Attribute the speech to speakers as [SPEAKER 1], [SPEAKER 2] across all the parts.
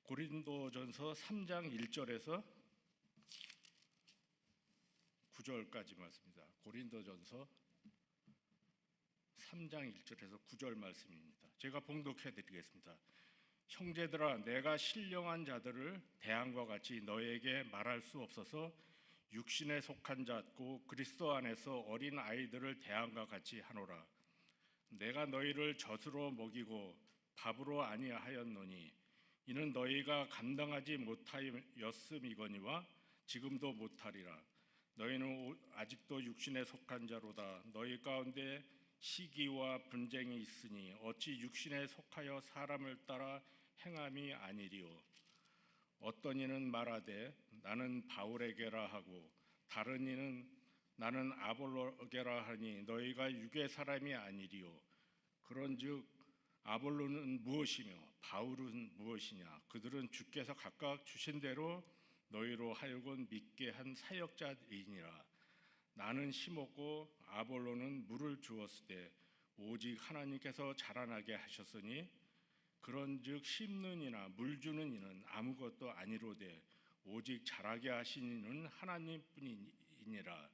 [SPEAKER 1] 고린도전서 3장 1절에서 9절까지 말씀입니다. 고린도전서 3장 1절에서 9절 말씀입니다. 제가 봉독해 드리겠습니다. 형제들아, 내가 신령한 자들을 대항과 같이 너에게 말할 수 없어서 육신에 속한 자고 그리스도 안에서 어린 아이들을 대항과 같이 하노라. 내가 너희를 젖으로 먹이고 밥으로 아니하였노니 이는 너희가 감당하지 못하였음이거니와 지금도 못하리라. 너희는 아직도 육신에 속한 자로다. 너희 가운데 시기와 분쟁이 있으니 어찌 육신에 속하여 사람을 따라 행함이 아니리요. 어떤 이는 말하되 나는 바울에게라 하고 다른 이는 나는 아볼로게라 하니 너희가 육의 사람이 아니리요. 그런즉 아볼로는 무엇이며 바울은 무엇이냐? 그들은 주께서 각각 주신 대로 너희로 하여금 믿게 한 사역자이니라. 나는 심었고 아볼로는 물을 주었을 때 오직 하나님께서 자라나게 하셨으니 그런즉 심는 이나 물 주는 이는 아무것도 아니로되 오직 자라게 하신 이는 하나님뿐이니라.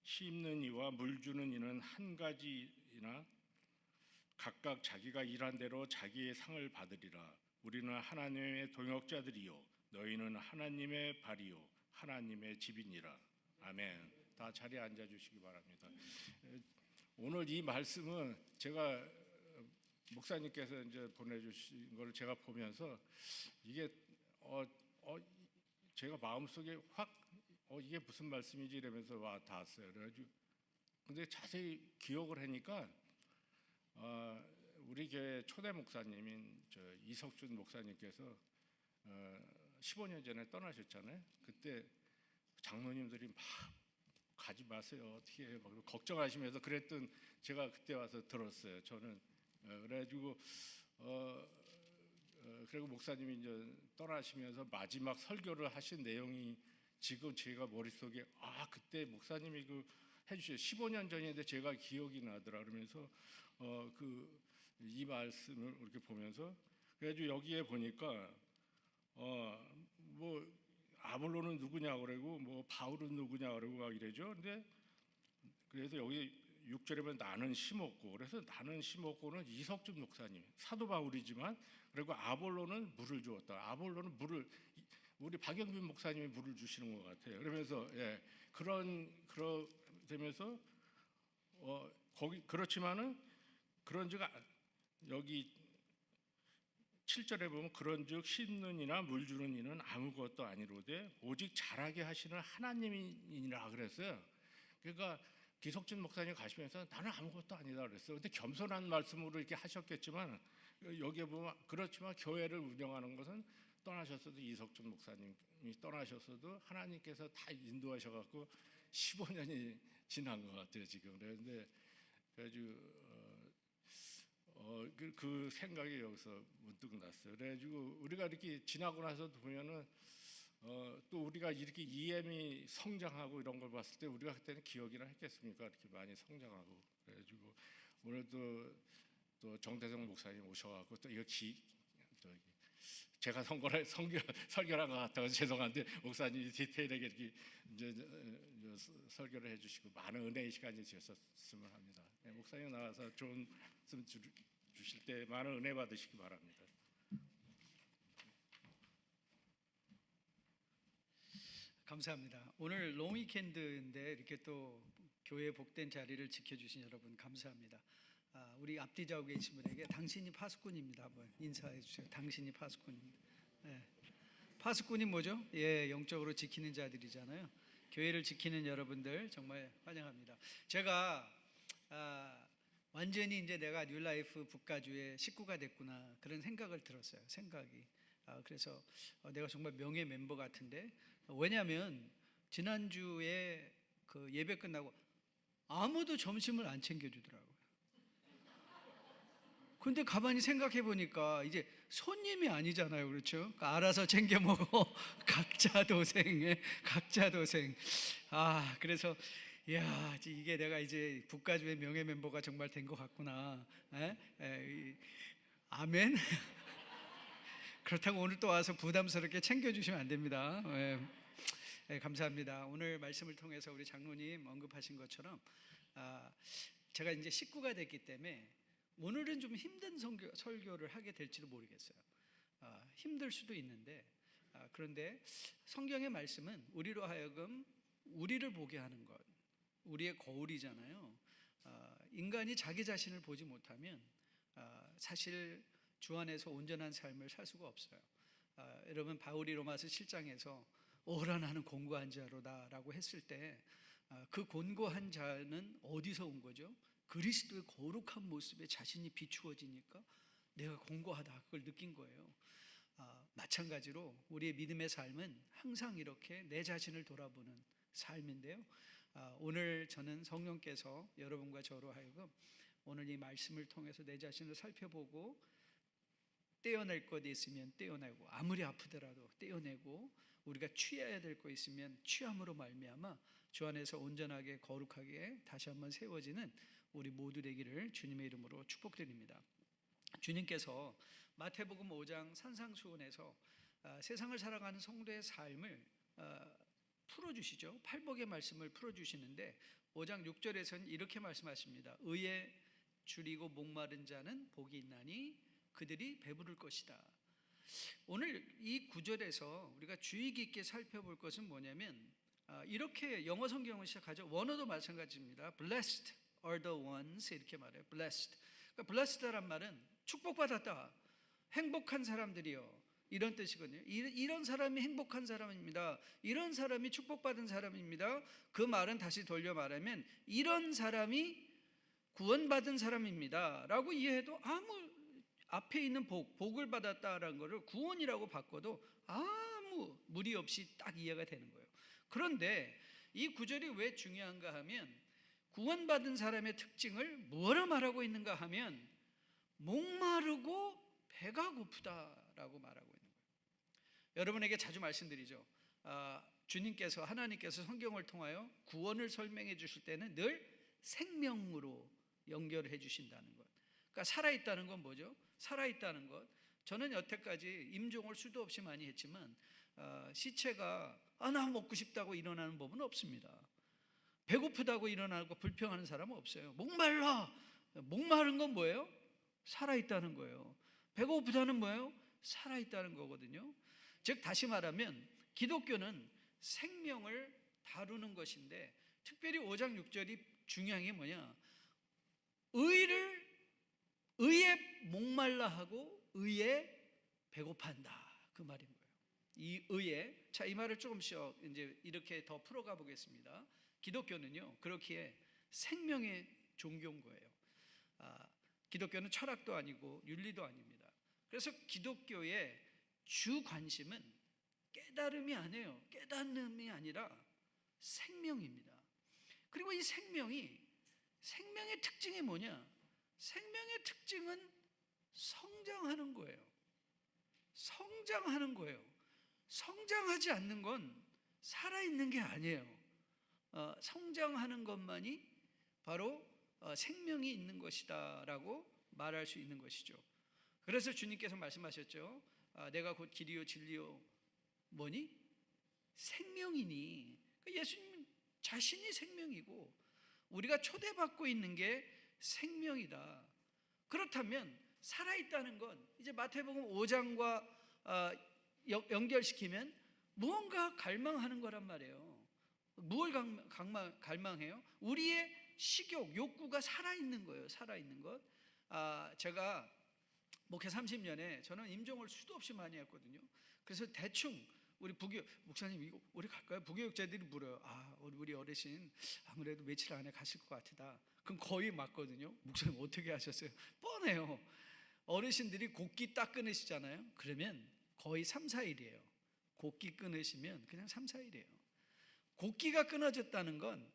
[SPEAKER 1] 심는 이와 물 주는 이는 한 가지이나 각각 자기가 일한 대로 자기의 상을 받으리라. 우리는 하나님의 동역자들이요 너희는 하나님의 발이요 하나님의 집이니라. 아멘. 다 자리에 앉아 주시기 바랍니다. 오늘 이 말씀은 제가 목사님께서 이제 보내주신 걸 제가 보면서 이게 제가 마음속에 확 이게 무슨 말씀이지 이러면서 와 닿았어요. 그래가지고 근데 자세히 기억을 하니까 우리 교회 초대 목사님인 이석준 목사님께서 15년 전에 떠나셨잖아요. 그때 장로님들이 막 가지 마세요. 어떻게 해요? 막 걱정하시면서 그랬던 제가 그때 와서 들었어요. 저는 그래가지고 그리고 목사님이 이제 떠나시면서 마지막 설교를 하신 내용이 지금 제가 머릿속에 그때 목사님이 해주셔요. 15년 전인데 제가 기억이 나더라 그러면서 이 말씀을 이렇게 보면서 그래가지고 여기에 보니까 뭐 아볼로는 누구냐 그러고 뭐 바울은 누구냐 그러고 막 이래죠. 근데 그래서 여기 6절에 보면 나는 심었고 그래서 나는 심었고는 이석준 목사님 사도 바울이지만 그리고 아볼로는 물을 주었다. 아볼로는 물을 우리 박영빈 목사님이 물을 주시는 것 같아요. 그러면서 그러면서 거기 그렇지만은 그런즉 여기 7절에 보면 그런즉 심는 이나 물 주는 이는 아무것도 아니로되 오직 자라게 하시는 하나님이니라 그랬어요. 그러니까 기석진 목사님 가시면서 나는 아무것도 아니다 그랬어요. 근데 겸손한 말씀으로 이렇게 하셨겠지만 여기에 보면 그렇지만 교회를 운영하는 것은 떠나셨어도 이석준 목사님이 떠나셨어도 하나님께서 다 인도하셔갖고 15년이 지난 것 같아요 지금. 그런데 그래가지고 그 생각이 여기서 문득 났어요. 그래가지고 우리가 이렇게 지나고 나서 보면은 또 우리가 이렇게 EM이 성장하고 이런 걸 봤을 때 우리가 그때는 기억이나 했겠습니까? 이렇게 많이 성장하고 그래가지고 오늘도 또 정대성 목사님 오셔갖고 또 이거 제가 설교한 것 같아서 죄송한데 목사님이 디테일하게 이렇게 이제 설교를 해주시고 많은 은혜의 시간이 되셨으면 합니다. 목사님 나와서 좋은 말씀 주실 때 많은 은혜 받으시기 바랍니다.
[SPEAKER 2] 감사합니다. 오늘 롱위켄드인데 이렇게 또 교회 복된 자리를 지켜주신 여러분 감사합니다. 우리 앞뒤 좌우 계신 분에게 당신이 파수꾼입니다. 한번 인사해 주세요. 당신이 파수꾼입니다. 네. 파수꾼이 뭐죠? 영적으로 지키는 자들이잖아요. 교회를 지키는 여러분들 정말 환영합니다. 제가 완전히 이제 내가 뉴라이프 북가주의 식구가 됐구나 그런 생각을 들었어요. 생각이. 그래서 내가 정말 명예 멤버 같은데 왜냐하면 지난주에 그 예배 끝나고 아무도 점심을 안 챙겨주더라고요. 근데 가만히 생각해 보니까 이제 손님이 아니잖아요. 그렇죠? 그러니까 알아서 챙겨 먹어. 각자 도생. 그래서 이야, 이게 내가 이제 북가주의 명예 멤버가 정말 된 것 같구나. 아멘. 그렇다고 오늘 또 와서 부담스럽게 챙겨주시면 안 됩니다. 네, 감사합니다. 오늘 말씀을 통해서 우리 장로님 언급하신 것처럼 제가 이제 식구가 됐기 때문에 오늘은 좀 힘든 설교를 하게 될지도 모르겠어요. 힘들 수도 있는데 그런데 성경의 말씀은 우리로 하여금 우리를 보게 하는 것, 우리의 거울이잖아요. 인간이 자기 자신을 보지 못하면 사실 주 안에서 온전한 삶을 살 수가 없어요. 여러분 바울이 로마서 7장에서 오라 나는 곤고한 자로다라고 했을 때 그 곤고한 자는 어디서 온 거죠? 그리스도의 거룩한 모습에 자신이 비추어지니까 내가 곤고하다 그걸 느낀 거예요. 마찬가지로 우리의 믿음의 삶은 항상 이렇게 내 자신을 돌아보는 삶인데요. 오늘 저는 성령께서 여러분과 저로 하여금 오늘 이 말씀을 통해서 내 자신을 살펴보고 떼어낼 것 있으면 떼어내고 아무리 아프더라도 떼어내고 우리가 취해야 될 것 있으면 취함으로 말미암아 주 안에서 온전하게 거룩하게 다시 한번 세워지는 우리 모두 되기를 주님의 이름으로 축복드립니다. 주님께서 마태복음 5장 산상수훈에서 세상을 살아가는 성도의 삶을 풀어주시죠. 팔복의 말씀을 풀어주시는데 5장 6절에서는 이렇게 말씀하십니다. 의에 줄이고 목마른 자는 복이 있나니 그들이 배부를 것이다. 오늘 이 구절에서 우리가 주의 깊게 살펴볼 것은 뭐냐면 이렇게 영어 성경을 시작하죠. 원어도 마찬가지입니다. Blessed are the ones 이렇게 말해요. Blessed. 그러니까 blessed란 말은 축복받았다, 행복한 사람들이요, 이런 뜻이거든요. 이런 사람이 행복한 사람입니다. 이런 사람이 축복받은 사람입니다. 그 말은 다시 돌려 말하면 이런 사람이 구원받은 사람입니다 라고 이해해도 아무 앞에 있는 복을 받았다라는 것을 구원이라고 바꿔도 아무 무리 없이 딱 이해가 되는 거예요. 그런데 이 구절이 왜 중요한가 하면 구원받은 사람의 특징을 뭐라 말하고 있는가 하면 목마르고 배가 고프다라고 말하고 있는 거예요. 여러분에게 자주 말씀드리죠. 주님께서 하나님께서 성경을 통하여 구원을 설명해 주실 때는 늘 생명으로 연결해 주신다는 것. 그러니까 살아있다는 건 뭐죠? 살아있다는 것. 저는 여태까지 임종을 수도 없이 많이 했지만 시체가 나 먹고 싶다고 일어나는 법은 없습니다. 배고프다고 일어나고 불평하는 사람은 없어요. 목말라. 목마른 건 뭐예요? 살아있다는 거예요. 배고프다는 뭐예요? 살아있다는 거거든요. 즉 다시 말하면 기독교는 생명을 다루는 것인데 특별히 5장 6절이 중요한 게 뭐냐? 의에 목말라 하고 의에 배고파한다 그 말인 거예요. 이 의에 이 말을 조금씩 이제 이렇게 더 풀어가 보겠습니다. 기독교는요 그렇기에 생명의 종교인 거예요. 기독교는 철학도 아니고 윤리도 아닙니다. 그래서 기독교의 주 관심은 깨달음이 아니에요. 깨닫음이 아니라 생명입니다. 그리고 이 생명의 특징이 뭐냐? 생명의 특징은 성장하는 거예요. 성장하는 거예요. 성장하지 않는 건 살아있는 게 아니에요. 성장하는 것만이 바로 생명이 있는 것이다 라고 말할 수 있는 것이죠. 그래서 주님께서 말씀하셨죠. 내가 곧 길이요 진리요 뭐니? 생명이니. 예수님 자신이 생명이고 우리가 초대받고 있는 게 생명이다. 그렇다면 살아있다는 건 이제 마태복음 5장과 연결시키면 무언가 갈망하는 거란 말이에요. 무엇을 갈망해요? 우리의 식욕, 욕구가 살아있는 거예요. 살아있는 것. 제가 목회 30년에 저는 임종을 수도 없이 많이 했거든요. 그래서 대충 우리 목사님 이거 오래 갈까요? 부교육자들이 물어요. 우리 어르신 아무래도 며칠 안에 가실 것 같다. 그럼 거의 맞거든요. 목사님 어떻게 하셨어요? 뻔해요. 어르신들이 곡기 딱 끊으시잖아요. 그러면 거의 3, 4일이에요. 곡기 끊으시면 그냥 3, 4일이에요. 곡기가 끊어졌다는 건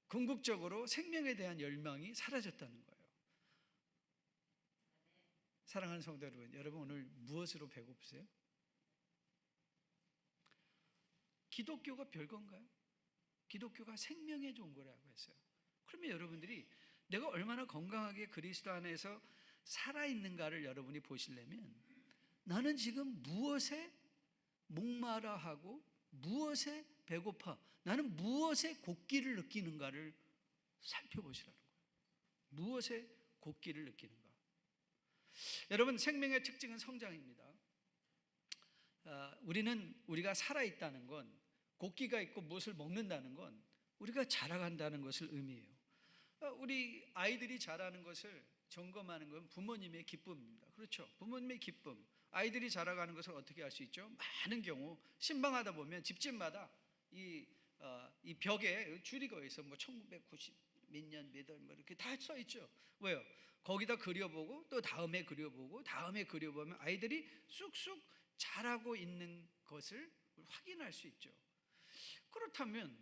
[SPEAKER 2] 궁극적으로 생명에 대한 열망이 사라졌다는 거예요. 사랑하는 성도 여러분 오늘 무엇으로 배고프세요? 기독교가 별건가요? 기독교가 생명에 좋은 거라고 했어요. 그러면 여러분들이 내가 얼마나 건강하게 그리스도 안에서 살아있는가를 여러분이 보시려면 나는 지금 무엇에 목마라 하고 무엇에 배고파, 나는 무엇에 곡기를 느끼는가를 살펴보시라는 거예요. 무엇에 곡기를 느끼는가. 여러분, 생명의 특징은 성장입니다. 우리가 살아있다는 건, 곡기가 있고 무엇을 먹는다는 건 우리가 자라간다는 것을 의미해요. 우리 아이들이 자라는 것을 점검하는 건 부모님의 기쁨입니다. 그렇죠? 부모님의 기쁨. 아이들이 자라가는 것을 어떻게 알 수 있죠? 많은 경우 신방하다 보면 집집마다 이 벽에 줄이 거 있어. 뭐 1990 몇 년 몇 월 뭐 이렇게 다 써 있죠. 왜요? 거기다 그려보고 또 다음에 그려보고 다음에 그려보면 아이들이 쑥쑥 자라고 있는 것을 확인할 수 있죠. 그렇다면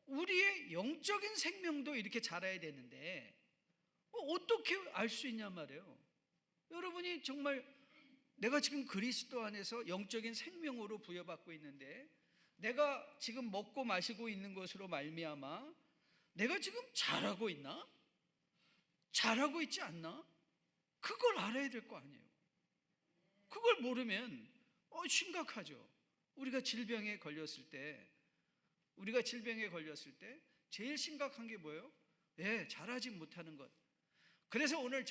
[SPEAKER 2] 우리의 영적인 생명도 이렇게 자라야 되는데 어떻게 알 수 있냐 말이에요. 여러분이 정말 내가 지금 그리스도 안에서 영적인 생명으로 부여받고 있는데, 내가 지금 먹고 마시고 있는 것으로 말미암아 내가 지금 잘하고 있나? 잘하고 있지 않나? 그걸 알아야 될 거 아니에요. 그걸 모르면 심각하죠. 우리가 질병에 걸렸을 때 제일 심각한 게 뭐예요? 잘하지 못하는 것. 그래서 오늘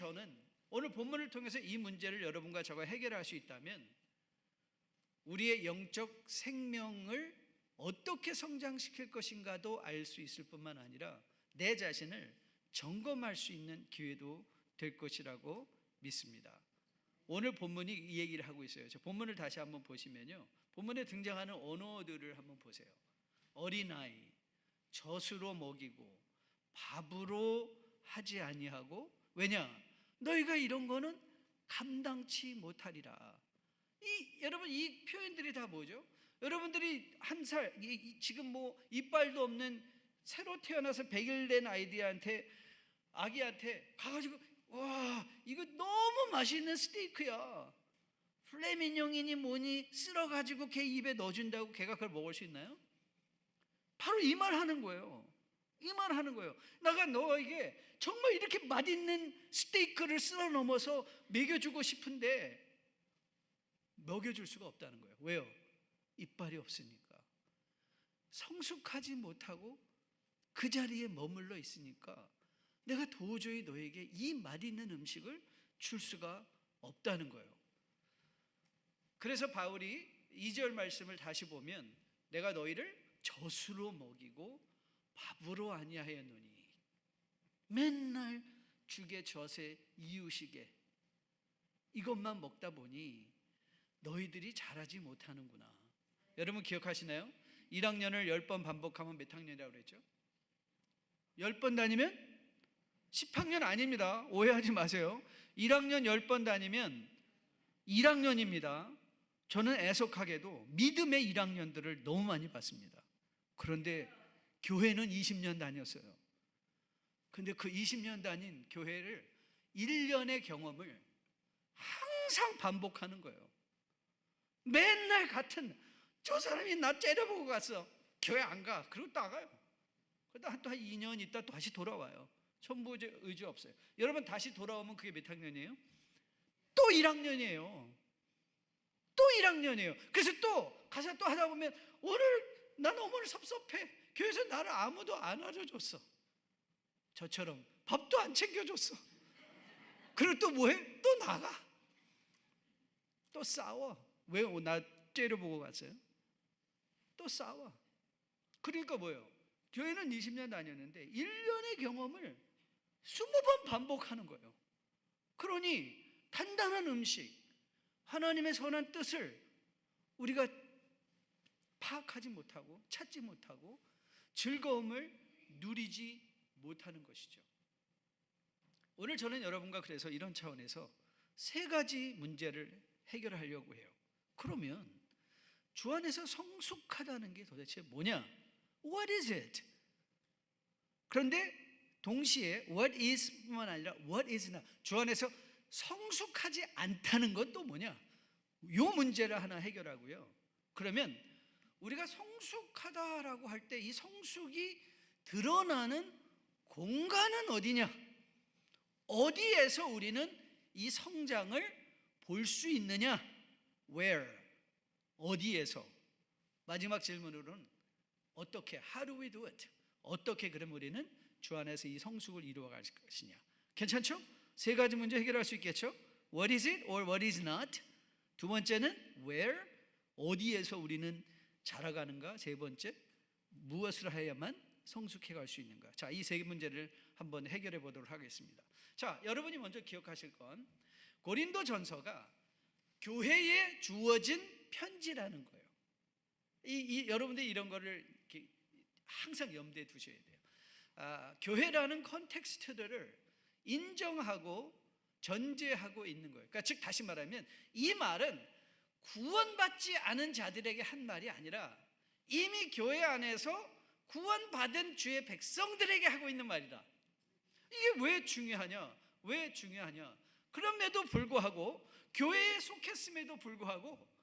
[SPEAKER 2] 본문을 통해서 이 문제를 여러분과 저가 해결할 수 있다면, 우리의 영적 생명을 어떻게 성장시킬 것인가도 알 수 있을 뿐만 아니라 내 자신을 점검할 수 있는 기회도 될 것이라고 믿습니다. 오늘 본문이 이 얘기를 하고 있어요. 저 본문을 다시 한번 보시면요, 본문에 등장하는 언어들을 한번 보세요. 어린아이, 젖으로 먹이고 밥으로 하지 아니하고, 왜냐? 너희가 이런 거는 감당치 못하리라. 여러분, 이 표현들이 다 뭐죠? 여러분들이 한 살, 지금 뭐 이빨도 없는 새로 태어나서 100일 된 아기한테 가가지고, 와, 이거 너무 맛있는 스테이크야, 플레미뇽이니 뭐니 쓸어가지고 걔 입에 넣어준다고 걔가 그걸 먹을 수 있나요? 바로 이 말 하는 거예요. 이 말 하는 거예요. 내가 너에게 정말 이렇게 맛있는 스테이크를 쓸어 넘어서 먹여주고 싶은데 먹여줄 수가 없다는 거예요. 왜요? 이빨이 없으니까. 성숙하지 못하고 그 자리에 머물러 있으니까 내가 도저히 너에게 이 맛있는 음식을 줄 수가 없다는 거예요. 그래서 바울이 2절 말씀을 다시 보면, 내가 너희를 젖으로 먹이고 밥으로 아니하였노니, 맨날 죽의 젖에 이유식에 이것만 먹다 보니 너희들이 자라지 못하는구나. 여러분 기억하시나요? 1학년을 10번 반복하면 몇 학년이라고 그랬죠? 10번 다니면 10학년 아닙니다. 오해하지 마세요. 1학년 10번 다니면 1학년입니다. 저는 애석하게도 믿음의 1학년들을 너무 많이 봤습니다. 그런데 교회는 20년 다녔어요. 근데 그 20년 다닌 교회를 1년의 경험을 항상 반복하는 거예요. 맨날 같은, 저 사람이 나 째려보고 갔어, 교회 안 가. 그러고 나가요. 그러다 또 한 2년 있다 또 다시 돌아와요. 천부 의지 없어요. 여러분, 다시 돌아오면 그게 몇 학년이에요? 또 1학년이에요. 또 1학년이에요. 그래서 또 가서 또 하다 보면, 나 너무 섭섭해. 교회에서 나를 아무도 안 알아줬어. 저처럼 밥도 안 챙겨줬어. 그리고 또 뭐해? 또 나가. 또 싸워. 왜 나 째려보고 갔어요? 또 싸워. 그러니까 뭐예요? 교회는 20년 다녔는데 1년의 경험을 20번 반복하는 거예요. 그러니 단단한 음식, 하나님의 선한 뜻을 우리가 파악하지 못하고 찾지 못하고 즐거움을 누리지 못하는 것이죠. 오늘 저는 여러분과 그래서 이런 차원에서 3가지 문제를 해결하려고 해요. 그러면 주 안에서 성숙하다는 게 도대체 뭐냐? What is it? 그런데 동시에 what is 뿐만 아니라 what is not, 주 안에서 성숙하지 않다는 건 또 뭐냐? 이 문제를 하나 해결하고요. 그러면 우리가 성숙하다라고 할 때 이 성숙이 드러나는 공간은 어디냐? 어디에서 우리는 이 성장을 볼 수 있느냐? where, 어디에서, 마지막 질문으로는 어떻게, how do we do it? 어떻게 그럼 우리는 주 안에서 이 성숙을 이루어갈 것이냐. 괜찮죠? 세 가지 문제 해결할 수 있겠죠? What is it or what is not? 두 번째는 where, 어디에서 우리는 자라가는가? 세 번째, 무엇을 해야만 성숙해 갈 수 있는가? 자, 이 세 문제를 한번 해결해 보도록 하겠습니다. 자, 여러분이 먼저 기억하실 건 고린도 전서가 교회에 주어진 편지라는 거예요. 여러분들 이런 거를 이렇게 항상 염두에 두셔야 돼요. 교회라는 컨텍스트들을 인정하고 전제하고 있는 거예요. 그러니까 즉 다시 말하면 이 말은 구원받지 않은 자들에게 한 말이 아니라 이미 교회 안에서 구원받은 주의 백성들에게 하고 있는 말이다. 이게 왜 중요하냐? 왜 중요하냐? 그럼에도 불구하고 교회에 속했음에도 불구하고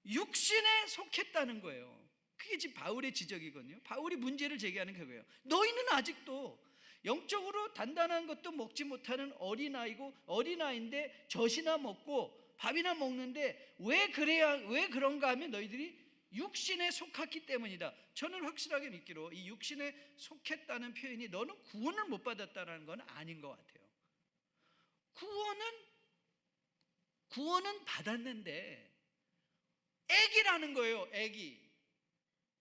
[SPEAKER 2] 육신에 속했다는 거예요. 그게 지금 바울의 지적이거든요. 바울이 문제를 제기하는 그거예요. 너희는 아직도 영적으로 단단한 것도 먹지 못하는 어린아이인데 젖이나 먹고 밥이나 먹는데 왜 그런가 하면 너희들이 육신에 속했기 때문이다. 저는 확실하게 믿기로 이 육신에 속했다는 표현이 너는 구원을 못 받았다는 건 아닌 것 같아요. 구원은 받았는데 애기라는 거예요. 애기.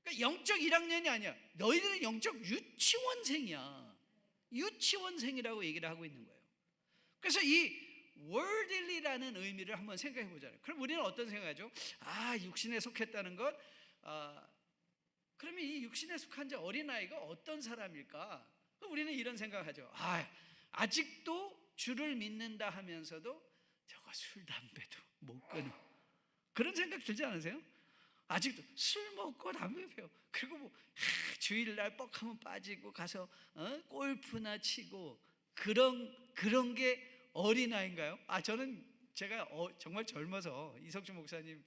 [SPEAKER 2] 그러니까 영적 1학년이 아니야. 너희들은 영적 유치원생이야. 유치원생이라고 얘기를 하고 있는 거예요. 그래서 이 worldly라는 의미를 한번 생각해 보자고요. 그럼 우리는 어떤 생각하죠? 육신에 속했다는 것. 그러면 이 육신에 속한 자 어린아이가 어떤 사람일까? 우리는 이런 생각하죠. 아직도 주를 믿는다 하면서도 저거 술 담배도 못 끊어. 그런 생각 들지 않으세요? 아직도 술 먹고 담배 피워. 그리고 주일날 뻑하면 빠지고 가서 골프나 치고 그런 게 어린아이인가요? 제가 정말 젊어서 이석주 목사님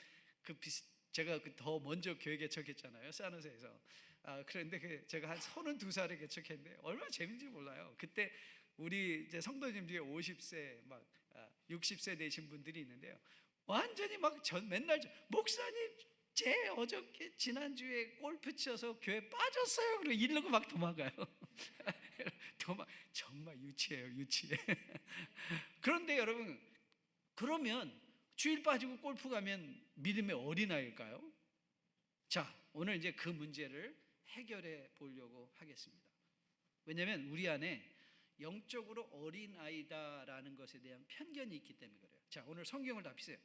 [SPEAKER 2] 제가 더 먼저 교회 개척했잖아요. 산호세에서. 그런데 제가 한 32살에 개척했는데 얼마나 재밌는지 몰라요. 그때 우리 이제 성도님 중에 50세 막 60세 되신 분들이 있는데요. 완전히 맨날 목사님 어저께 지난주에 골프 쳐서 교회 빠졌어요. 그리고 이러고 막 도망가요. 정말 유치해요. 유치해. 그런데 여러분, 그러면 주일 빠지고 골프 가면 믿음의 어린아이일까요? 자, 오늘 이제 그 문제를 해결해 보려고 하겠습니다. 왜냐하면 우리 안에 영적으로 어린아이다라는 것에 대한 편견이 있기 때문에 그래요. 자, 오늘 성경을 다 피세요.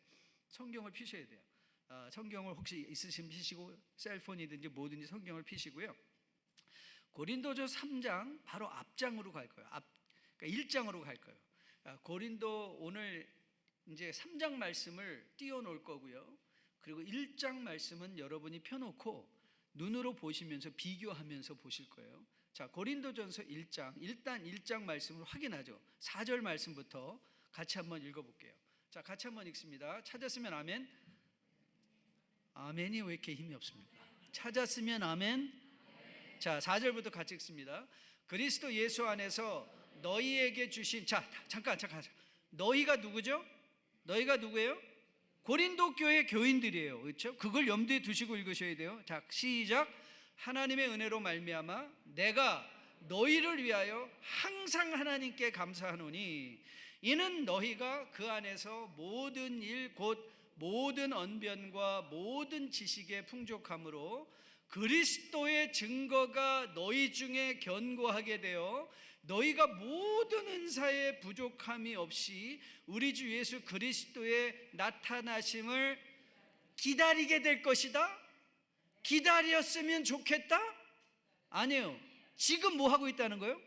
[SPEAKER 2] 성경을 피셔야 돼요. 성경을 혹시 있으시면 피시고 셀폰이든지 뭐든지 성경을 피시고요. 고린도서 3장 바로 앞장으로 갈 거예요. 그러니까 1장으로 갈 거예요. 고린도 오늘 이제 3장 말씀을 띄워놓을 거고요. 그리고 1장 말씀은 여러분이 펴놓고 눈으로 보시면서 비교하면서 보실 거예요. 자, 고린도전서 1장, 일단 1장 말씀을 확인하죠. 4절 말씀부터 같이 한번 읽어볼게요. 자, 같이 한번 읽습니다. 찾았으면 아멘. 아멘이 왜 이렇게 힘이 없습니까? 찾았으면 아멘. 자, 4절부터 같이 읽습니다. 그리스도 예수 안에서 너희에게 주신, 자, 잠깐. 너희가 누구죠? 너희가 누구예요? 고린도 교회 교인들이에요. 그렇죠? 그걸 염두에 두시고 읽으셔야 돼요. 자, 시작. 하나님의 은혜로 말미암아 내가 너희를 위하여 항상 하나님께 감사하노니 이는 너희가 그 안에서 모든 일 곧 모든 언변과 모든 지식의 풍족함으로 그리스도의 증거가 너희 중에 견고하게 되어 너희가 모든 은사에 부족함이 없이 우리 주 예수 그리스도의 나타나심을 기다리게 될 것이다. 기다렸으면 좋겠다? 아니에요. 지금 뭐 하고 있다는 거예요?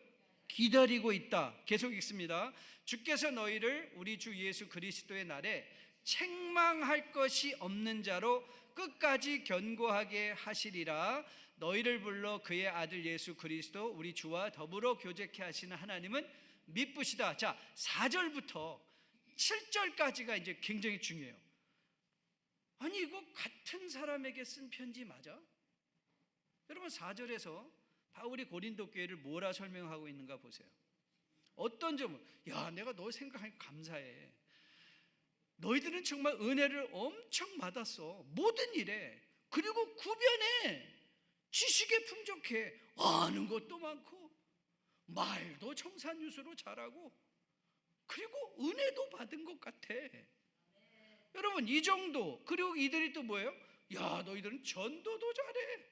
[SPEAKER 2] 기다리고 있다. 계속 읽습니다. 주께서 너희를 우리 주 예수 그리스도의 날에 책망할 것이 없는 자로 끝까지 견고하게 하시리라. 너희를 불러 그의 아들 예수 그리스도 우리 주와 더불어 교제케 하시는 하나님은 미쁘시다. 자, 4절부터 7절까지가 이제 굉장히 중요해요. 아니, 이거 같은 사람에게 쓴 편지 맞아? 여러분, 4절에서 바울이 고린도 교회를 뭐라 설명하고 있는가 보세요. 어떤 점은 내가 너 생각하니까 감사해. 너희들은 정말 은혜를 엄청 받았어. 모든 일에. 그리고 구변에 지식에 풍족해. 아는 것도 많고 말도 청산유수로 잘하고 그리고 은혜도 받은 것 같아. 여러분 이 정도. 그리고 이들이 또 뭐예요? 야, 너희들은 전도도 잘해.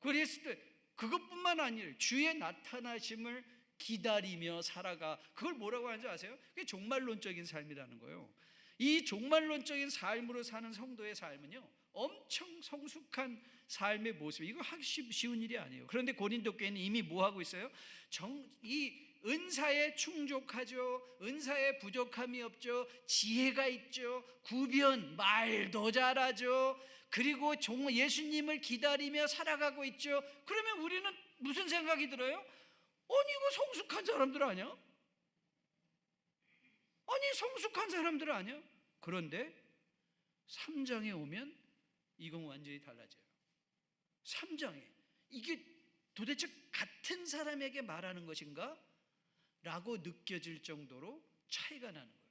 [SPEAKER 2] 그랬을 때 그것뿐만 아니라 주의 나타나심을 기다리며 살아가. 그걸 뭐라고 하는지 아세요? 그게 종말론적인 삶이라는 거예요. 이 종말론적인 삶으로 사는 성도의 삶은요, 엄청 성숙한 삶의 모습. 이거 하기 쉬운 일이 아니에요. 그런데 고린도 교회는 이미 뭐 하고 있어요? 이 은사에 충족하죠. 은사에 부족함이 없죠. 지혜가 있죠. 구변, 말도 잘하죠. 그리고 예수님을 기다리며 살아가고 있죠. 그러면 우리는 무슨 생각이 들어요? 아니 이거 성숙한 사람들 아니야? 아니 성숙한 사람들 아니야? 그런데 3장에 오면 이건 완전히 달라져요. 3장에 이게 도대체 같은 사람에게 말하는 것인가? 라고 느껴질 정도로 차이가 나는 거예요.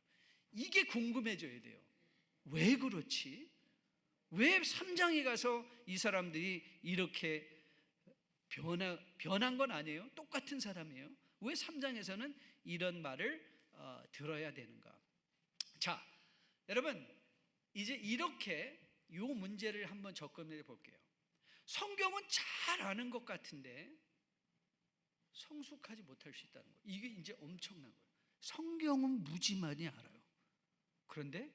[SPEAKER 2] 이게 궁금해져야 돼요. 왜 그렇지? 왜 3장에 가서 이 사람들이 이렇게 변한 건 아니에요? 똑같은 사람이에요. 왜 3장에서는 이런 말을 들어야 되는가? 자, 여러분 이제 이렇게 이 문제를 한번 접근해 볼게요. 성경은 잘 아는 것 같은데 성숙하지 못할 수 있다는 거예요. 이게 이제 엄청난 거예요. 성경은 무지 많이 알아요. 그런데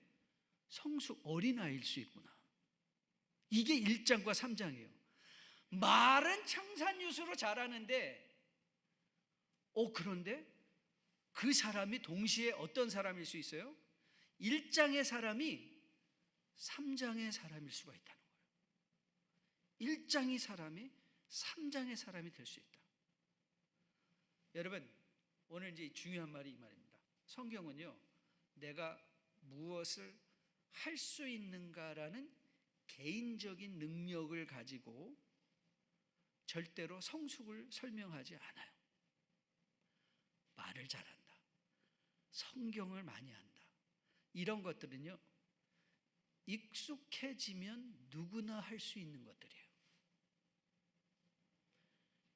[SPEAKER 2] 성숙 어린아이일 수 있구나. 이게 1장과 3장이에요. 말은 청산유수로 잘하는데 그런데 그 사람이 동시에 어떤 사람일 수 있어요? 1장의 사람이 3장의 사람일 수가 있다는 거예요. 1장의 사람이 3장의 사람이 될 수 있다. 여러분 오늘 이제 중요한 말이 이 말입니다. 성경은요, 내가 무엇을 할 수 있는가라는 개인적인 능력을 가지고 절대로 성숙을 설명하지 않아요. 말을 잘한다, 성경을 많이 한다, 이런 것들은요 익숙해지면 누구나 할 수 있는 것들이에요.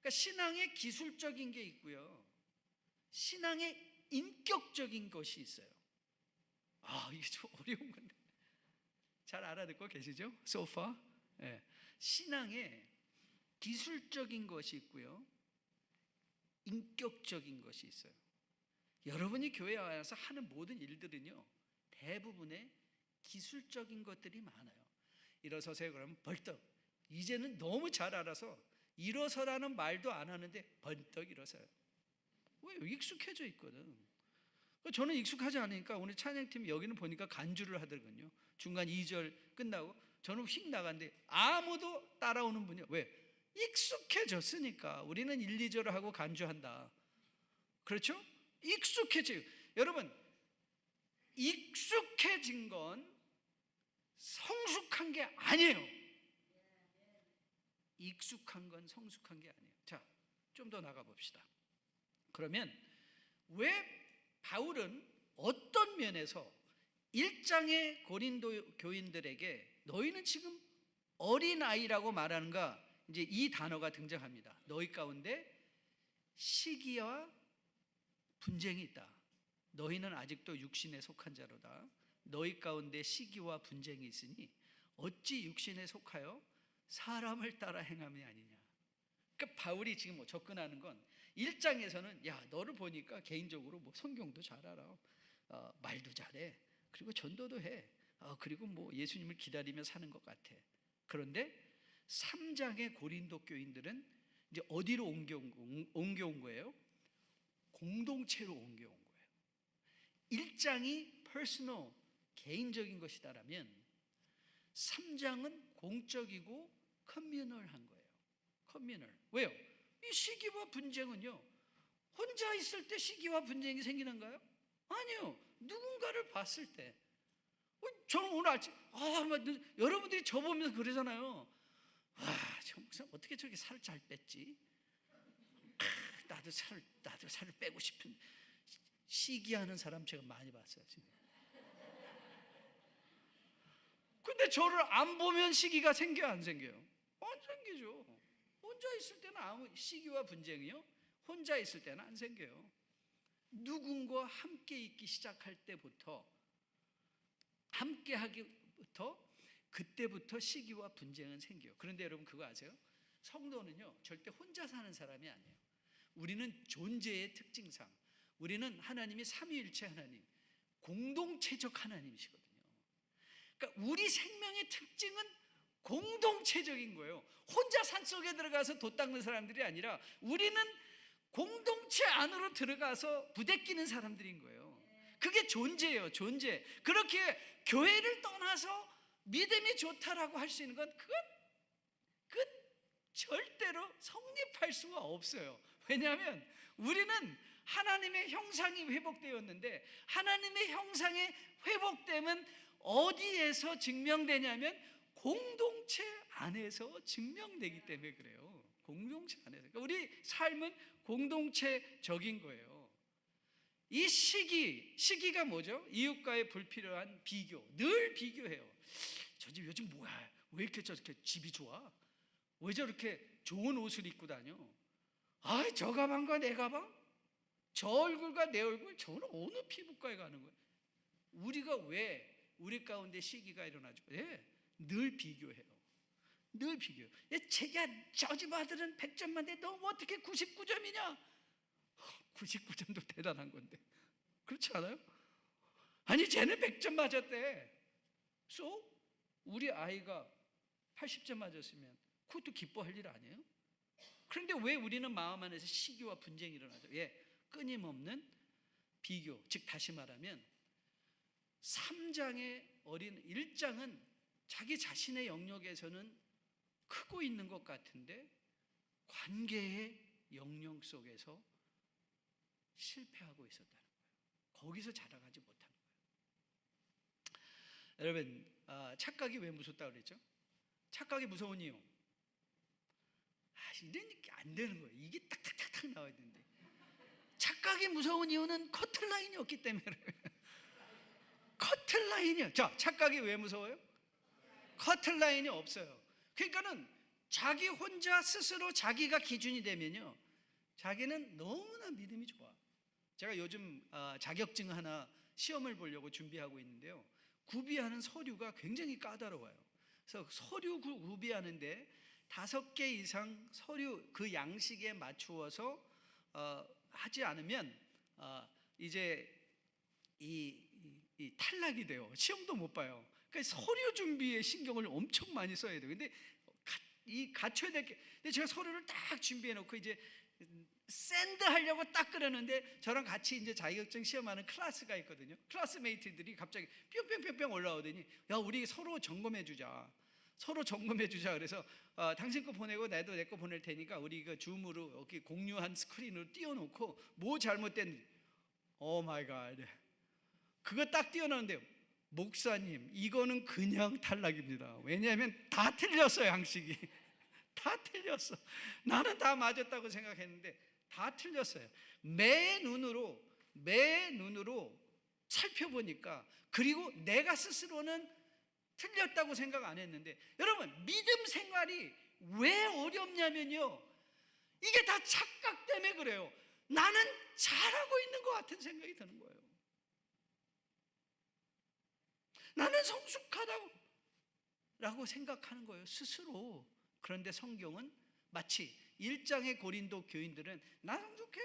[SPEAKER 2] 그러니까 신앙의 기술적인 게 있고요, 신앙의 인격적인 것이 있어요. 이게 좀 어려운 건데 잘 알아듣고 계시죠? So far? 네. 신앙의 기술적인 것이 있고요, 인격적인 것이 있어요. 여러분이 교회에 와서 하는 모든 일들은요 대부분의 기술적인 것들이 많아요. 일어서세요 그러면 벌떡. 이제는 너무 잘 알아서 일어서라는 말도 안 하는데 벌떡 일어서요. 왜요? 익숙해져 있거든. 저는 익숙하지 않으니까 오늘 찬양팀 여기는 보니까 간주를 하더군요. 중간 2절 끝나고 저는 휙 나갔는데 아무도 따라오는 분이요. 왜? 익숙해졌으니까. 우리는 1, 2절을 하고 간주한다. 그렇죠? 익숙해져요. 여러분 익숙해진 건 성숙한 게 아니에요. 익숙한 건 성숙한 게 아니에요. 자, 좀 더 나가 봅시다. 그러면 왜 바울은 어떤 면에서 1장의 고린도 교인들에게 너희는 지금 어린아이라고 말하는가? 이제 이 단어가 등장합니다. 너희 가운데 시기와 분쟁이 있다. 너희는 아직도 육신에 속한 자로다. 너희 가운데 시기와 분쟁이 있으니 어찌 육신에 속하여 사람을 따라 행함이 아니냐. 그러니까 바울이 지금 접근하는 건 1장에서는 야 너를 보니까 개인적으로 성경도 잘 알아, 말도 잘해, 그리고 전도도 해, 그리고 예수님을 기다리며 사는 것 같아. 그런데 3장의 고린도 교인들은 이제 어디로 옮겨온 거예요? 공동체로 옮겨온 거예요. 1장이 퍼스널, 개인적인 것이다라면 3장은 공적이고 커뮤널한 거예요. 커뮤널. 왜요? 이 시기와 분쟁은요 혼자 있을 때 시기와 분쟁이 생기는가요? 아니요. 누군가를 봤을 때. 저는 오늘 아침 여러분들이 저 보면서 그러잖아요. 저 목사 어떻게 저렇게 살을 잘 뺐지? 나도 살을 빼고 싶은. 시기하는 사람 제가 많이 봤어요. 지금. 근데 저를 안 보면 시기가 생겨 안 생겨요? 안 생기죠. 혼자 있을 때는 아무 시기와 분쟁이요. 혼자 있을 때는 안 생겨요. 누군가 함께 있기 시작할 때부터, 함께 하기부터, 그때부터 시기와 분쟁은 생겨요. 그런데 여러분 그거 아세요? 성도는요 절대 혼자 사는 사람이 아니에요. 우리는 존재의 특징상 우리는 하나님이 삼위일체 하나님, 공동체적 하나님이시거든요. 그러니까 우리 생명의 특징은 공동체적인 거예요. 혼자 산속에 들어가서 돛 닦는 사람들이 아니라 우리는 공동체 안으로 들어가서 부대끼는 사람들인 거예요. 그게 존재예요. 존재. 그렇게 교회를 떠나서 믿음이 좋다라고 할 수 있는 건 그건 절대로 성립할 수가 없어요. 왜냐하면 우리는 하나님의 형상이 회복되었는데, 하나님의 형상의 회복됨은 어디에서 증명되냐면 공동체 안에서 증명되기 때문에 그래요. 공동체 안에서. 그러니까 우리 삶은 공동체적인 거예요. 이 시기가 뭐죠? 이웃과의 불필요한 비교. 늘 비교해요. 저 집 요즘 뭐야? 왜 이렇게 저렇게 집이 좋아? 왜 저렇게 좋은 옷을 입고 다녀? 아, 저 가방과 내 가방? 저 얼굴과 내 얼굴? 저는 어느 피부과에 가는 거예요? 우리가 왜 우리 가운데 시기가 일어나죠? 예, 늘 비교해요. 늘 비교해요. 제가 저 집 아들은 100점 만데 너 어떻게 99점이냐? 99점도 대단한 건데 그렇지 않아요? 아니 쟤는 100점 맞았대. 우리 아이가 80점 맞았으면 그것도 기뻐할 일 아니에요? 그런데 왜 우리는 마음 안에서 시기와 분쟁이 일어나죠? 예, 끊임없는 비교. 즉 다시 말하면 3장의 어린 1장은 자기 자신의 영역에서는 크고 있는 것 같은데 관계의 영역 속에서 실패하고 있었다는 거예요. 거기서 자라가지 못하는 거예요. 여러분, 착각이 왜 무섭다고 그랬죠? 착각이 무서운 이유, 이러니까 안 되는 거예요. 이게 딱딱딱딱 나와야 되는데 착각이 무서운 이유는 커트라인이 없기 때문에 그래요. 커트라인이요. 자, 착각이 왜 무서워요? 커트라인이 없어요. 그러니까는 자기 혼자 스스로 자기가 기준이 되면요, 자기는 너무나 믿음이 좋아. 제가 요즘 자격증 하나 시험을 보려고 준비하고 있는데요, 구비하는 서류가 굉장히 까다로워요. 그래서 서류 구비하는데 5개 이상 서류 그 양식에 맞추어서 하지 않으면 이제 이 탈락이 돼요. 시험도 못 봐요. 그러니까 서류 준비에 신경을 엄청 많이 써야 돼요. 근데 갖춰야 될 게, 근데 제가 서류를 딱 준비해 놓고 이제 샌드 하려고 딱 그러는데 저랑 같이 이제 자격증 시험하는 클래스가 있거든요. 클래스메이트들이 갑자기 뿅뿅뿅뿅 올라오더니 야, 우리 서로 점검해 주자. 서로 점검해 주자. 그래서 당신 거 보내고 나도 내 거 보낼 테니까 우리 그 줌으로 여기 공유한 스크린으로 띄워놓고 뭐 잘못된, 오 마이 갓, 그거 딱 띄워놓는데요, 목사님 이거는 그냥 탈락입니다. 왜냐하면 다 틀렸어요. 양식이 다 틀렸어. 나는 다 맞았다고 생각했는데 다 틀렸어요. 매 눈으로 살펴보니까, 그리고 내가 스스로는 틀렸다고 생각 안 했는데, 여러분 믿음 생활이 왜 어렵냐면요, 이게 다 착각 때문에 그래요. 나는 잘하고 있는 것 같은 생각이 드는 거예요. 나는 성숙하다고 라고 생각하는 거예요, 스스로. 그런데 성경은 마치 1장의 고린도 교인들은 나 성숙해,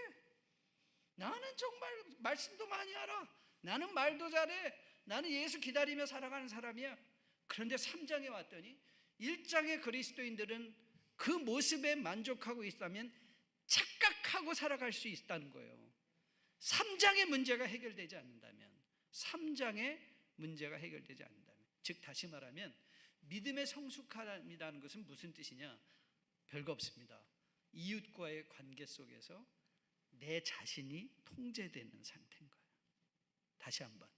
[SPEAKER 2] 나는 정말 말씀도 많이 알아, 나는 말도 잘해, 나는 예수 기다리며 살아가는 사람이야. 그런데 3장에 왔더니 1장의 그리스도인들은 그 모습에 만족하고 있다면 착각하고 살아갈 수 있다는 거예요. 3장의 문제가 해결되지 않는다면, 3장의 문제가 해결되지 않는다면, 즉 다시 말하면 믿음의 성숙함이라는 것은 무슨 뜻이냐? 별거 없습니다. 이웃과의 관계 속에서 내 자신이 통제되는 상태인 거예요. 다시 한번,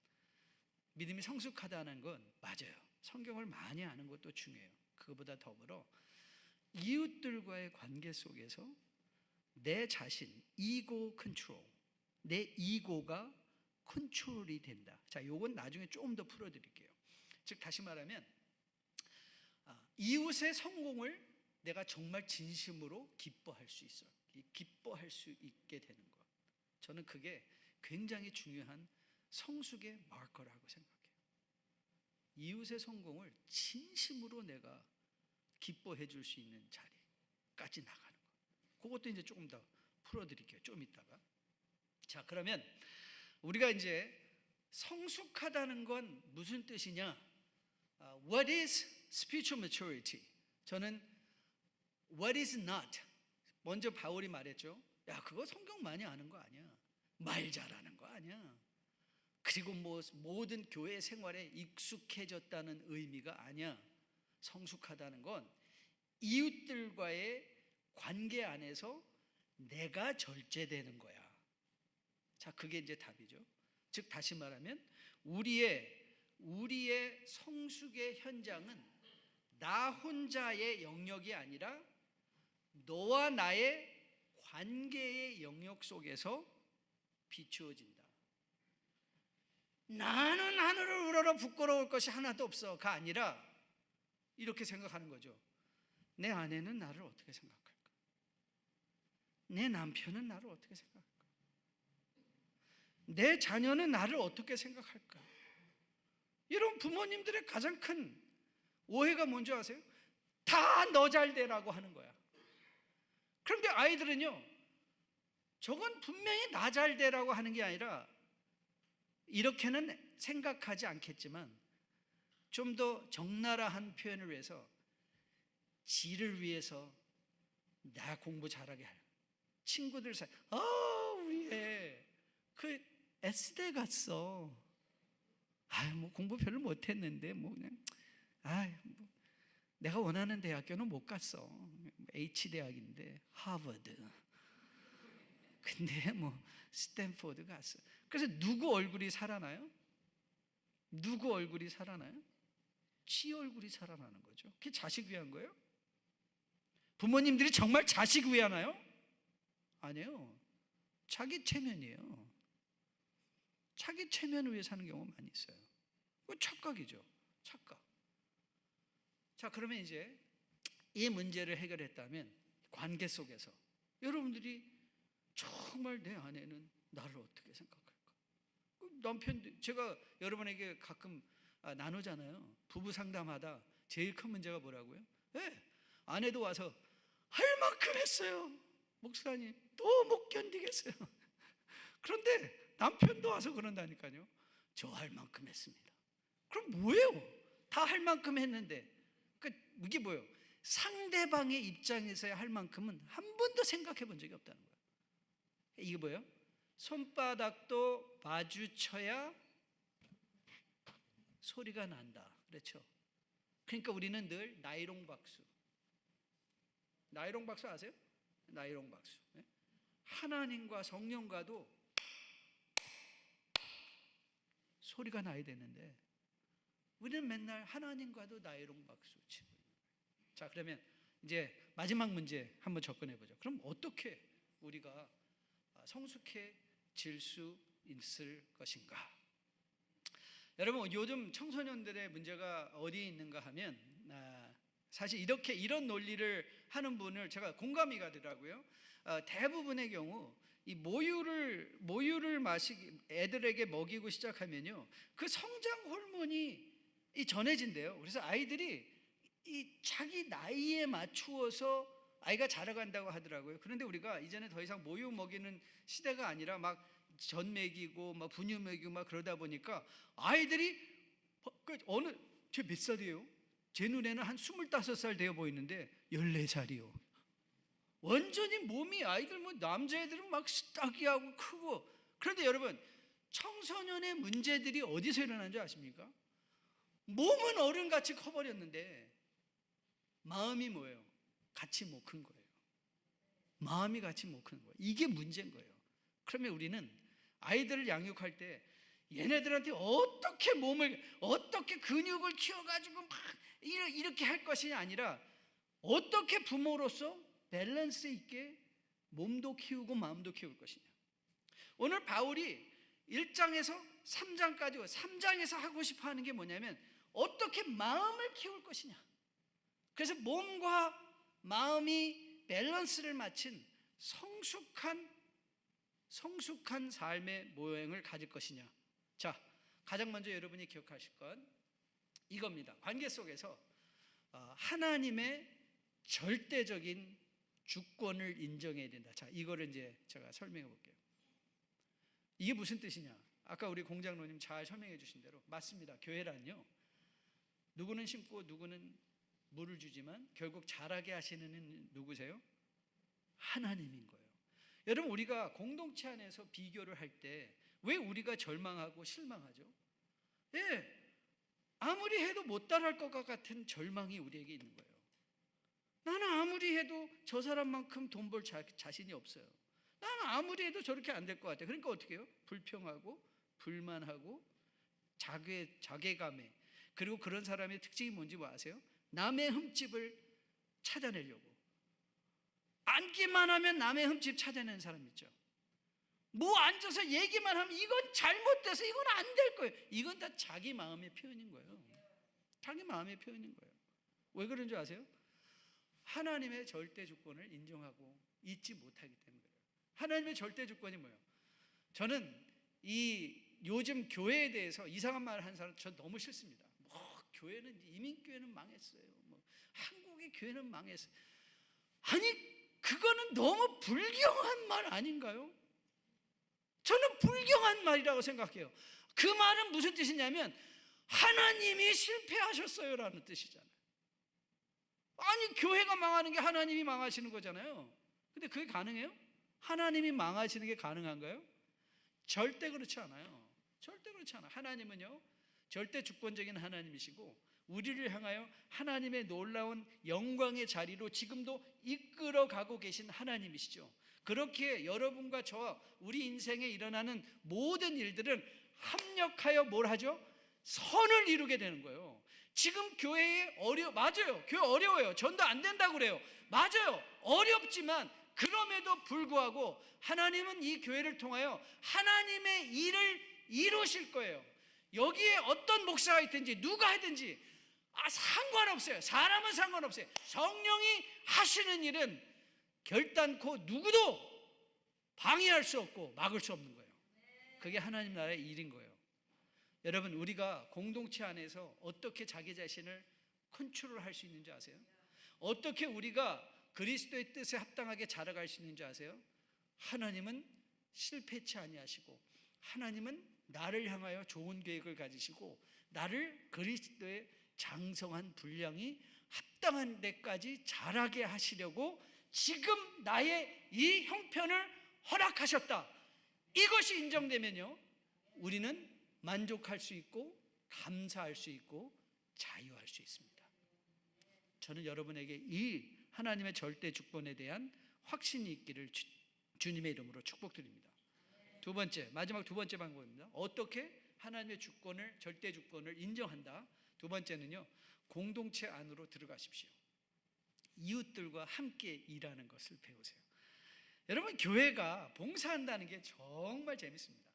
[SPEAKER 2] 믿음이 성숙하다는 건 맞아요. 성경을 많이 아는 것도 중요해요. 그거보다 더불어 이웃들과의 관계 속에서 내 자신, 이고 컨트롤, 내 이고가 컨트롤이 된다. 자, 요건 나중에 조금 더 풀어드릴게요. 즉 다시 말하면 이웃의 성공을 내가 정말 진심으로 기뻐할 수 있어요. 기뻐할 수 있게 되는 것. 저는 그게 굉장히 중요한 성숙의 마커라고 생각해요. 이웃의 성공을 진심으로 내가 기뻐해 줄 수 있는 자리까지 나가는 것. 그것도 이제 조금 더 풀어드릴게요. 좀 이따가. 자, 그러면 우리가 이제 성숙하다는 건 무슨 뜻이냐? What is spiritual maturity? 저는 what is not. 먼저 바울이 말했죠. 야, 그거 성경 많이 아는 거 아니야. 말 잘하는 거 아니야. 그리고 뭐 모든 교회 생활에 익숙해졌다는 의미가 아니야. 성숙하다는 건 이웃들과의 관계 안에서 내가 절제되는 거야. 자, 그게 이제 답이죠. 즉 다시 말하면 우리의 성숙의 현장은 나 혼자의 영역이 아니라 너와 나의 관계의 영역 속에서 비추어진다. 나는 하늘을 우러러 부끄러울 것이 하나도 없어가 아니라 이렇게 생각하는 거죠. 내 아내는 나를 어떻게 생각할까? 내 남편은 나를 어떻게 생각할까? 내 자녀는 나를 어떻게 생각할까? 여러분, 부모님들의 가장 큰 오해가 뭔지 아세요? 다 너 잘 되라고 하는 거야. 그런데 아이들은요, 저건 분명히 나 잘 되라고 하는 게 아니라 이렇게는 생각하지 않겠지만 좀 더 적나라한 표현을 위해서 지를 위해서 나 공부 잘하게 할 친구들 사이, 우리 애 그 S대 갔어. 뭐 공부 별로 못했는데 뭐 그냥 뭐 내가 원하는 대학교는 못 갔어. H 대학인데 하버드. 근데 뭐 스탠포드 갔어. 그래서 누구 얼굴이 살아나요? 누구 얼굴이 살아나요? 지 얼굴이 살아나는 거죠. 그게 자식 위한 거예요? 부모님들이 정말 자식 위하나요? 아니에요. 자기 체면이에요. 자기 체면을 위해 사는 경우가 많이 있어요. 그거 착각이죠. 착각. 자, 그러면 이제 이 문제를 해결했다면 관계 속에서 여러분들이 정말 내 아내는 나를 어떻게 생각할까? 남편, 제가 여러분에게 가끔 나누잖아요. 부부 상담하다 제일 큰 문제가 뭐라고요? 아내도 와서 할 만큼 했어요. 목사님 또 못 견디겠어요. 그런데 남편도 와서 그런다니까요. 저 할 만큼 했습니다. 그럼 뭐예요? 다 할 만큼 했는데 이게 뭐예요? 상대방의 입장에서의 할 만큼은 한 번도 생각해 본 적이 없다는 거예요. 이게 뭐예요? 손바닥도 마주쳐야 소리가 난다. 그렇죠? 그러니까 우리는 늘 나이롱 박수. 나이롱 박수 아세요? 나이롱 박수. 하나님과 성령과도 소리가 나야 되는데 우리는 맨날 하나님과도 나이롱 박수 치고. 자, 그러면 이제 마지막 문제 한번 접근해 보죠. 그럼 어떻게 우리가 성숙해질 수 있을 것인가? 여러분, 요즘 청소년들의 문제가 어디에 있는가 하면 사실 이런 논리를 하는 분을 제가 공감이 가더라고요. 대부분의 경우 이 모유를 애들에게 먹이고 시작하면요, 그 성장 호르몬이 전해진대요. 그래서 아이들이 이 자기 나이에 맞추어서 아이가 자라간다고 하더라고요. 그런데 우리가 이제는 더 이상 모유 먹이는 시대가 아니라 막 전 먹이고 막 분유 먹이고 막 그러다 보니까 아이들이 쟤 몇 살이에요? 제 눈에는 한 25살 되어 보이는데 14살이요. 완전히 몸이 아이들 남자애들은 막 스타기하고 크고. 그런데 여러분, 청소년의 문제들이 어디서 일어나는 줄 아십니까? 몸은 어른같이 커버렸는데 마음이 뭐예요? 같이 못 큰 거예요. 마음이 같이 못 큰 거예요. 이게 문제인 거예요. 그러면 우리는 아이들을 양육할 때 얘네들한테 어떻게 근육을 키워가지고 막 이렇게 할 것이 아니라 어떻게 부모로서 밸런스 있게 몸도 키우고 마음도 키울 것이냐. 오늘 바울이 1장에서 3장까지 3장에서 하고 싶어 하는 게 뭐냐면 어떻게 마음을 키울 것이냐. 그래서 몸과 마음이 밸런스를 맞춘 성숙한 삶의 모형을 가질 것이냐. 자, 가장 먼저 여러분이 기억하실 건 이겁니다. 관계 속에서 하나님의 절대적인 주권을 인정해야 된다. 자, 이거를 이제 제가 설명해 볼게요. 이게 무슨 뜻이냐? 아까 우리 공장로님 잘 설명해 주신 대로 맞습니다. 교회란요, 누구는 심고 누구는 물을 주지만 결국 자라게 하시는 이는 누구세요? 하나님인 거예요. 여러분, 우리가 공동체 안에서 비교를 할 때 왜 우리가 절망하고 실망하죠? 예, 아무리 해도 못 따라할 것 같은 절망이 우리에게 있는 거예요. 나는 아무리 해도 저 사람만큼 돈 벌 자신이 없어요. 나는 아무리 해도 저렇게 안 될 것 같아요. 그러니까 어떻게 해요? 불평하고 불만하고 자괴감에, 그리고 그런 사람의 특징이 뭔지 뭐 아세요? 남의 흠집을 찾아내려고, 앉기만 하면 남의 흠집 찾아내는 사람 있죠. 뭐 앉아서 얘기만 하면 이건 잘못돼서 이건 안 될 거예요. 이건 다 자기 마음의 표현인 거예요. 자기 마음의 표현인 거예요. 왜 그런 줄 아세요? 하나님의 절대 주권을 인정하고 잊지 못하기 때문에 그래요. 하나님의 절대 주권이 뭐예요? 저는 이 요즘 교회에 대해서 이상한 말을 하는 사람 저 너무 싫습니다. 교회는 이민교회는 망했어요. 한국의 교회는 망했어요. 아니, 그거는 너무 불경한 말 아닌가요? 저는 불경한 말이라고 생각해요. 그 말은 무슨 뜻이냐면 하나님이 실패하셨어요라는 뜻이잖아요. 아니, 교회가 망하는 게 하나님이 망하시는 거잖아요. 근데 그게 가능해요? 하나님이 망하시는 게 가능한가요? 절대 그렇지 않아요. 절대 그렇지 않아요. 하나님은요, 절대 주권적인 하나님이시고 우리를 향하여 하나님의 놀라운 영광의 자리로 지금도 이끌어가고 계신 하나님이시죠. 그렇게 여러분과 저와 우리 인생에 일어나는 모든 일들은 합력하여 뭘 하죠? 선을 이루게 되는 거예요. 지금 교회에 맞아요. 교회 어려워요. 전도 안 된다고 그래요. 맞아요. 어렵지만 그럼에도 불구하고 하나님은 이 교회를 통하여 하나님의 일을 이루실 거예요. 여기에 어떤 목사가 있든지 누가 하든지 상관없어요. 사람은 상관없어요. 성령이 하시는 일은 결단코 누구도 방해할 수 없고 막을 수 없는 거예요. 그게 하나님 나라의 일인 거예요. 여러분, 우리가 공동체 안에서 어떻게 자기 자신을 컨트롤할 수 있는지 아세요? 어떻게 우리가 그리스도의 뜻에 합당하게 자라갈 수 있는지 아세요? 하나님은 실패치 아니하시고 하나님은 나를 향하여 좋은 계획을 가지시고 나를 그리스도의 장성한 분량이 합당한 데까지 자라게 하시려고 지금 나의 이 형편을 허락하셨다. 이것이 인정되면요, 우리는 만족할 수 있고 감사할 수 있고 자유할 수 있습니다. 저는 여러분에게 이 하나님의 절대 주권에 대한 확신이 있기를 주님의 이름으로 축복드립니다. 두 번째, 마지막 두 번째 방법입니다. 어떻게 하나님의 주권을, 절대 주권을 인정한다? 두 번째는요, 공동체 안으로 들어가십시오. 이웃들과 함께 일하는 것을 배우세요. 여러분, 교회가 봉사한다는 게 정말 재밌습니다.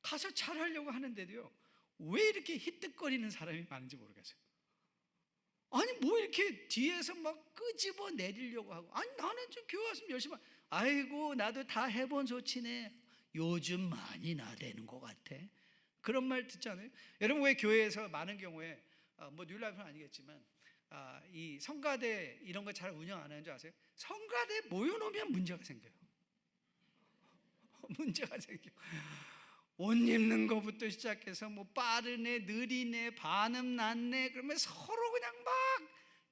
[SPEAKER 2] 가서 잘하려고 하는데도요, 왜 이렇게 히뜩거리는 사람이 많은지 모르겠어요. 아니, 뭐 이렇게 뒤에서 막 끄집어 내리려고 하고, 아니, 나는 좀 교회 왔으면 열심히 아이고, 나도 다 해본 소치네. 요즘 많이 나대는 것 같아. 그런 말 듣잖아요. 여러분, 왜 교회에서 많은 경우에 뉴라이프는 아니겠지만 이 성가대 이런 거 잘 운영 안 하는 줄 아세요? 성가대 모여놓으면 문제가 생겨요. 문제가 생겨. 옷 입는 것부터 시작해서 뭐 빠르네, 느리네, 반음 낮네, 그러면 서로 그냥 막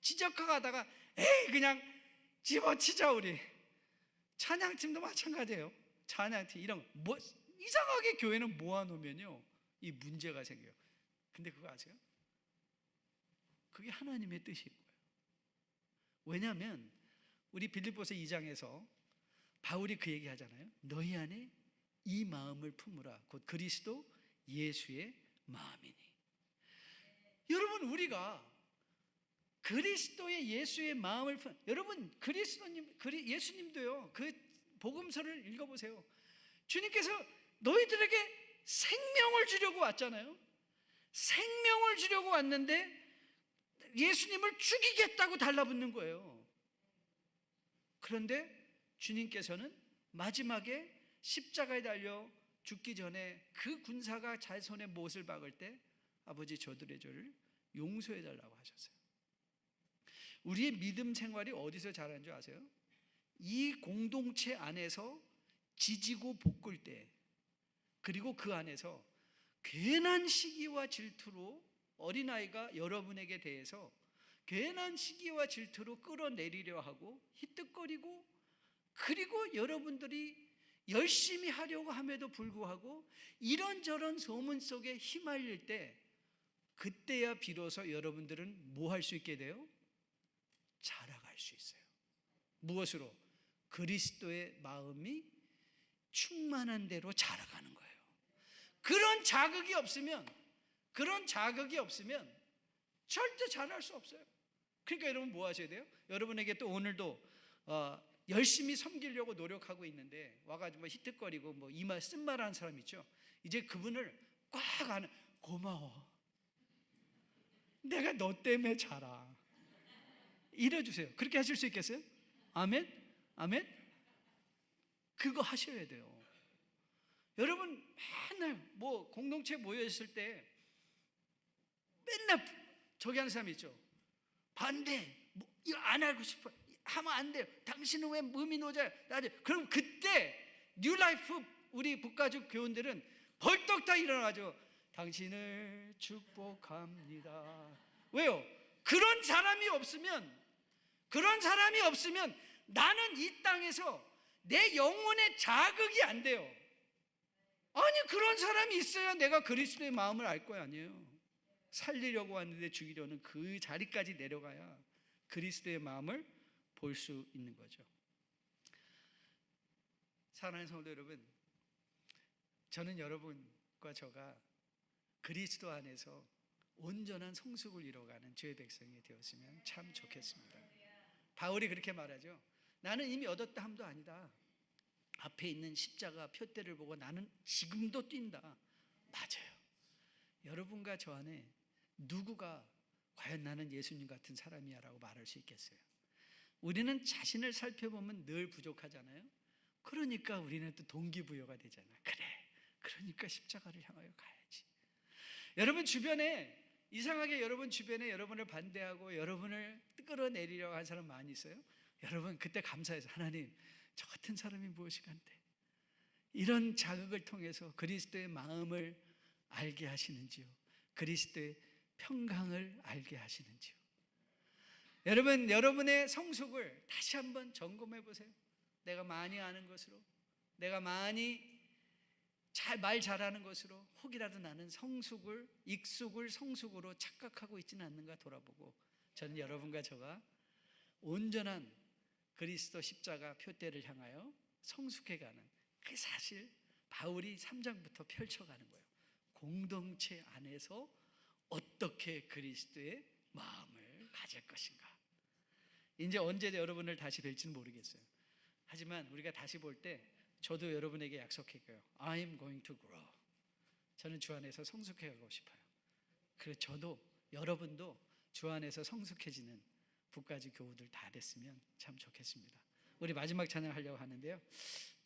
[SPEAKER 2] 지적하다가 에이, 그냥 집어치자. 우리 찬양팀도 마찬가지예요. 찬양팀 이런 이상하게 교회는 모아놓으면요, 이 문제가 생겨요. 근데 그거 아세요? 그게 하나님의 뜻인 거예요. 왜냐하면 우리 빌립보서 2장에서 바울이 그 얘기 하잖아요. 너희 안에 이 마음을 품으라. 곧 그리스도 예수의 마음이니. 여러분, 우리가 그리스도의 예수의 마음을 여러분, 예수님도요, 그 복음서를 읽어보세요. 주님께서 너희들에게 생명을 주려고 왔잖아요. 생명을 주려고 왔는데 예수님을 죽이겠다고 달라붙는 거예요. 그런데 주님께서는 마지막에 십자가에 달려 죽기 전에 그 군사가 자손의 못을 박을 때 아버지 저들의 죄를 용서해 달라고 하셨어요. 우리의 믿음 생활이 어디서 자라는 줄 아세요? 이 공동체 안에서 지지고 볶을 때, 그리고 그 안에서 괜한 시기와 질투로 어린아이가 여러분에게 대해서 괜한 시기와 질투로 끌어내리려 하고 히뜩거리고, 그리고 여러분들이 열심히 하려고 함에도 불구하고 이런저런 소문 속에 휘말릴 때, 그때야 비로소 여러분들은 뭐 할 수 있게 돼요? 자라갈 수 있어요. 무엇으로? 그리스도의 마음이 충만한 대로 자라가는 거예요. 그런 자극이 없으면 절대 자랄 수 없어요. 그러니까 여러분 뭐 하셔야 돼요? 여러분에게 또 오늘도 열심히 섬기려고 노력하고 있는데 와가지고 히뜩거리고 이마 쓴말하는 사람 있죠. 이제 그분을 꽉 안아. 고마워, 내가 너 때문에 자라, 이래주세요. 그렇게 하실 수 있겠어요? 아멘? 아멘? 그거 하셔야 돼요. 여러분 맨날 공동체 모여있을 때 맨날 저기 하는 사람이 있죠. 반대, 이거 안 하고 싶어, 하면 안 돼요. 당신은 왜 무민호자야? 그럼 그때 뉴라이프 우리 북가족 교원들은 벌떡 다 일어나가지고 당신을 축복합니다. 왜요? 그런 사람이 없으면 나는 이 땅에서 내 영혼의 자극이 안 돼요. 아니, 그런 사람이 있어야 내가 그리스도의 마음을 알 거야. 아니에요. 살리려고 왔는데 죽이려는 그 자리까지 내려가야 그리스도의 마음을 볼 수 있는 거죠. 사랑하는 성도 여러분, 저는 여러분과 저가 그리스도 안에서 온전한 성숙을 이뤄가는 주의 백성이 되었으면 참 좋겠습니다. 바울이 그렇게 말하죠. 나는 이미 얻었다 함도 아니다. 앞에 있는 십자가 표대를 보고 나는 지금도 뛴다. 맞아요. 여러분과 저 안에 누구가 과연 나는 예수님 같은 사람이야 라고 말할 수 있겠어요? 우리는 자신을 살펴보면 늘 부족하잖아요. 그러니까 우리는 또 동기부여가 되잖아요. 그래, 그러니까 십자가를 향하여 가야지. 여러분 주변에 이상하게 여러분 주변에 여러분을 반대하고 여러분을 끌어내리려고 한 사람 많이 있어요? 여러분 그때 감사해서 하나님, 저 같은 사람이 무엇이간데 이런 자극을 통해서 그리스도의 마음을 알게 하시는지요, 그리스도의 평강을 알게 하시는지요. 여러분, 여러분의 성숙을 다시 한번 점검해 보세요. 내가 많이 아는 것으로, 내가 많이 말 잘하는 것으로 혹이라도 나는 성숙을, 익숙을 성숙으로 착각하고 있지는 않는가 돌아보고, 저는 여러분과 저가 온전한 그리스도 십자가 표대를 향하여 성숙해가는 그 사실, 바울이 3장부터 펼쳐가는 거예요. 공동체 안에서 어떻게 그리스도의 마음을 가질 것인가. 이제 언제 여러분을 다시 뵐지는 모르겠어요. 하지만 우리가 다시 볼 때 저도 여러분에게 약속할게요. I'm going to grow. 저는 주 안에서 성숙해가고 싶어요. 그래서 저도 여러분도 주 안에서 성숙해지는 북가지 교우들 다 됐으면 참 좋겠습니다. 우리 마지막 찬양하려고 하는데요.